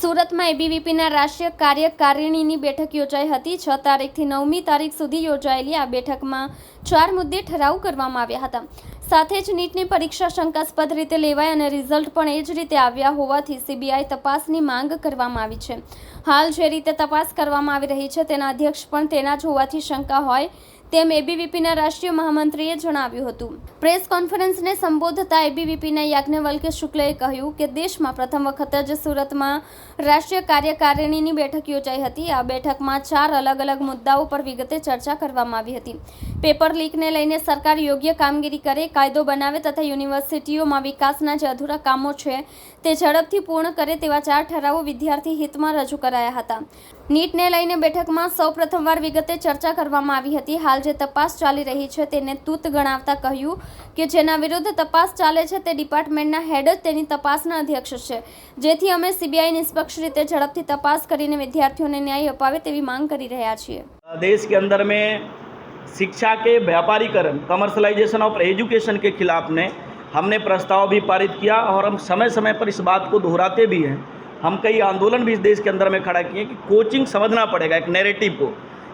સુરત में एबीवीपीના રાષ્ટ્રીય કાર્યકારિણીની બેઠક યોજાઈ હતી। 6 તારીખથી 9મી તારીખ સુધી યોજાયેલી આ બેઠકમાં 4 મુદ્દે ઠરાવ કરવામાં આવ્યા હતા। સાથે જ નીટની પરીક્ષા શંકાસ્પદ રીતે લેવાઈ અને રિઝલ્ટ પણ એ જ રીતે આવ્યા હોવાથી સીબીઆઈ તપાસની માંગ કરવામાં આવી છે। હાલ જે રીતે તપાસ કરવામાં આવી રહી છે તેના અધ્યક્ષ પણ તેના જ હોવાથી શંકા હોય તેમ એબીવીપીના રાષ્ટ્રીય મહામંત્રીએ જણાવ્યું હતું। પ્રેસ કોન્ફરન્સને સંબોધતા એબીવીપીના યાજ્ઞવલ્ક્ય શુક્લએ કહ્યું કે દેશમાં પ્રથમ વખત જ સુરતમાં રાષ્ટ્રીય કાર્યકારિણીની બેઠક યોજાઈ હતી। આ બેઠકમાં 4 અલગ અલગ મુદ્દાઓ પર વિગતે ચર્ચા કરવામાં આવી હતી। પેપર લીકને લઈને સરકાર યોગ્ય કામગીરી કરે, કાયદો બનાવે તથા યુનિવર્સિટીઓમાં વિકાસના જે અધૂરા કામો છે તે ઝડપથી પૂર્ણ કરે તેવા 4 ઠરાવો વિદ્યાર્થી હિતમાં રજૂ કરાયા હતા। નીટને લઈને બેઠકમાં સૌ પ્રથમવાર વિગતે ચર્ચા કરવામાં આવી હતી। હાલ જે તપાસ ચાલી રહી છે તેને તૂત ગણાવતા કહ્યું કે જેના વિરુદ્ધ તપાસ ચાલે છે તે ડિપાર્ટમેન્ટના હેડ જ તેની તપાસના અધ્યક્ષ છે, જેથી અમે સીબીઆઈ નિષ્પક્ષ રીતે ઝડપથી તપાસ કરીને વિદ્યાર્થીઓને न्याय અપાવે તેવી માંગ કરી રહ્યા છીએ। देश के अंदर में शिक्षा के व्यापारीकरण, कमर्शलाइजेशन ऑफ एजुकेशन के खिलाफ ने हमने प्रस्ताव भी पारित किया और हम समय समय पर इस बात को दोहराते भी हैं। हम कई आंदोलन भी इस देश के अंदर में खड़ा किए कि कोचिंग समझना पड़ेगा एक नैरेटिव को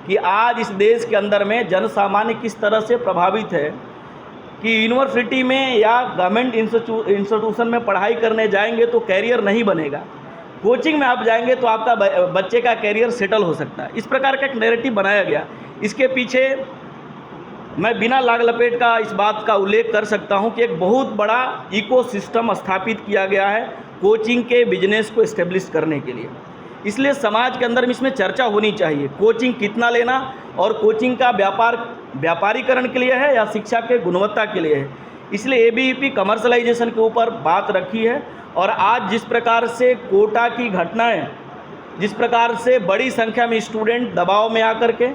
कि आज इस देश के अंदर में जन सामान्य किस तरह से प्रभावित है कि यूनिवर्सिटी में या गवर्नमेंट इंस्टीट्यूशन में पढ़ाई करने जाएंगे तो कैरियर नहीं बनेगा, कोचिंग में आप जाएंगे तो आपका बच्चे का कैरियर सेटल हो सकता है। इस प्रकार का एक नैरेटिव बनाया गया। इसके पीछे मैं बिना लाग लपेट का इस बात का उल्लेख कर सकता हूं कि एक बहुत बड़ा इकोसिस्टम स्थापित किया गया है कोचिंग के बिजनेस को इस्टेब्लिश करने के लिए। इसलिए समाज के अंदर में इसमें चर्चा होनी चाहिए कोचिंग कितना लेना और कोचिंग का व्यापारीकरण के लिए है या शिक्षा के गुणवत्ता के लिए है। इसलिए एबीवीपी कमर्शलाइजेशन के ऊपर बात रखी है और आज जिस प्रकार से कोटा की घटनाएं, जिस प्रकार से बड़ी संख्या में स्टूडेंट दबाव में आकर के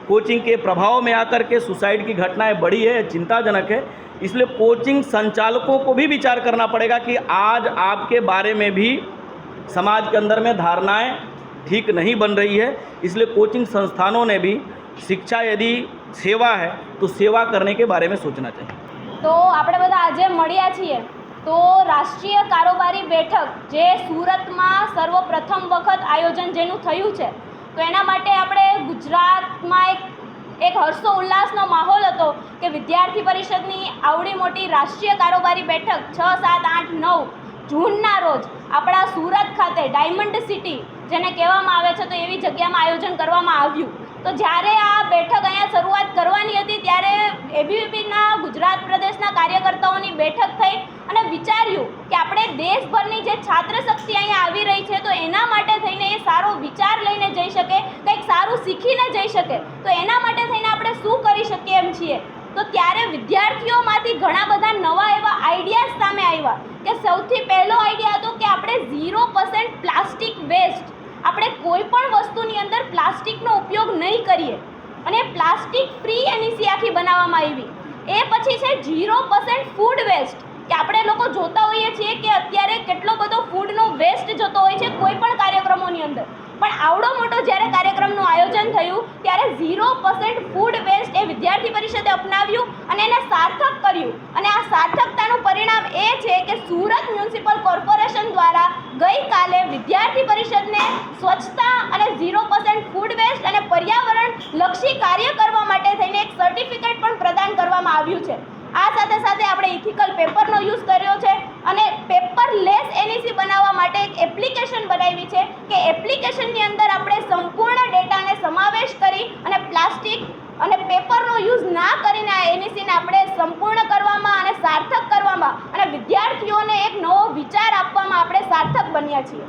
कोचिंग के प्रभाव में आकर के सुसाइड की घटनाएं बढ़ी है, चिंताजनक है। इसलिए कोचिंग संचालकों को भी विचार करना पड़ेगा कि आज आपके बारे में भी समाज के अंदर में धारणाएं ठीक नहीं बन रही है। इसलिए कोचिंग संस्थानों ने भी शिक्षा यदि सेवा है तो सेवा करने के बारे में सोचना चाहिए। तो આપણે બધા આજે મળ્યા છીએ તો રાષ્ટ્રીય કારોબારી બેઠક જે સુરતમાં સર્વપ્રથમ વખત આયોજન જેનું થયું છે તો એના માટે આપણે ગુજરાતમાં એક હર્ષો ઉલ્લાસનો માહોલ હતો કે વિદ્યાર્થી પરિષદની આવડી મોટી રાષ્ટ્રીય કારોબારી બેઠક 6, 7, 8, 9 જૂનના રોજ આપણા સુરત ખાતે ડાયમંડ સિટી જેને કહેવામાં આવે છે તો એવી જગ્યામાં આયોજન કરવામાં આવ્યું। તો જ્યારે આ બેઠક અહીંયા શરૂઆત કરવાની હતી ત્યારે એબીવીપીના ગુજરાત પ્રદેશના કાર્યકર્તાઓની બેઠક થઈ અને વિચાર્યું કે આપણે દેશભરની જે છાત્ર શક્તિ અહીંયા આવી રહી છે તો એના માટે થઈને એ સારો વિચાર લઈને જઈ શકે, કંઈક સારું શીખીને જઈ શકે, તો એના માટે થઈને આપણે શું કરી શકીએ એમ છીએ। તો ત્યારે વિદ્યાર્થીઓમાંથી ઘણા બધા નવા એવા આઈડિયાઝ સામે આવ્યા કે સૌથી પહેલો આઈડિયા હતો કે આપણે 0% પ્લાસ્ટિક વેસ્ટ, આપણે કોઈ પણ વસ્તુની અંદર પ્લાસ્ટિકનો ઉપયોગ નહીં કરીએ અને પ્લાસ્ટિક ફ્રી એનઈસી આખી બનાવવામાં આવી। એ પછી છે 0% ફૂડ વેસ્ટ કે આપણે લોકો જોતા હોઈએ છીએ કે અત્યારે કેટલો બધો ફૂડનો વેસ્ટ જતો હોય છે કોઈ પણ કાર્યક્રમોની અંદર, પણ આવડો મોટો જ્યારે કાર્યક્રમનું આયોજન થયું ત્યારે 0% ફૂડ વેસ્ટ એ વિદ્યાર્થી પરિષદે અપનાવ્યું અને એને સાર્થક કર્યું। અને આ સાર્થકતાનું પરિણામ એ છે કે સુરત મ્યુનિસિપલ કોર્પોરેશન દ્વારા ગઈકાલે વિદ્યાર્થી પરિષદને સ્વચ્છતા અને 0% ફૂડ વેસ્ટ અને પર્યાવરણ લક્ષી કાર્ય કરવા માટે થઈને એક સર્ટિફિકેટ પણ પ્રદાન કરવામાં આવ્યું છે। આ સાથે સાથે આપણે ઇથિકલ પેપરનો યુઝ કર્યો છે અને પેપરલેસ એનઈસી બનાવવા માટે એક એપ્લિકેશન બનાવી છે કે એપ્લિકેશનની અંદર આપણે સંપૂર્ણ ડેટાને સમાવેશ કરી અને પ્લાસ્ટિક અને પેપરનો યુઝ ના કરીને આ એનઈસીને આપણે સંપૂર્ણ કરવામાં અને સાર્થક કરવામાં અને વિદ્યાર્થીઓને એક નવો વિચાર આપવામાં આપણે સાર્થક બન્યા છીએ।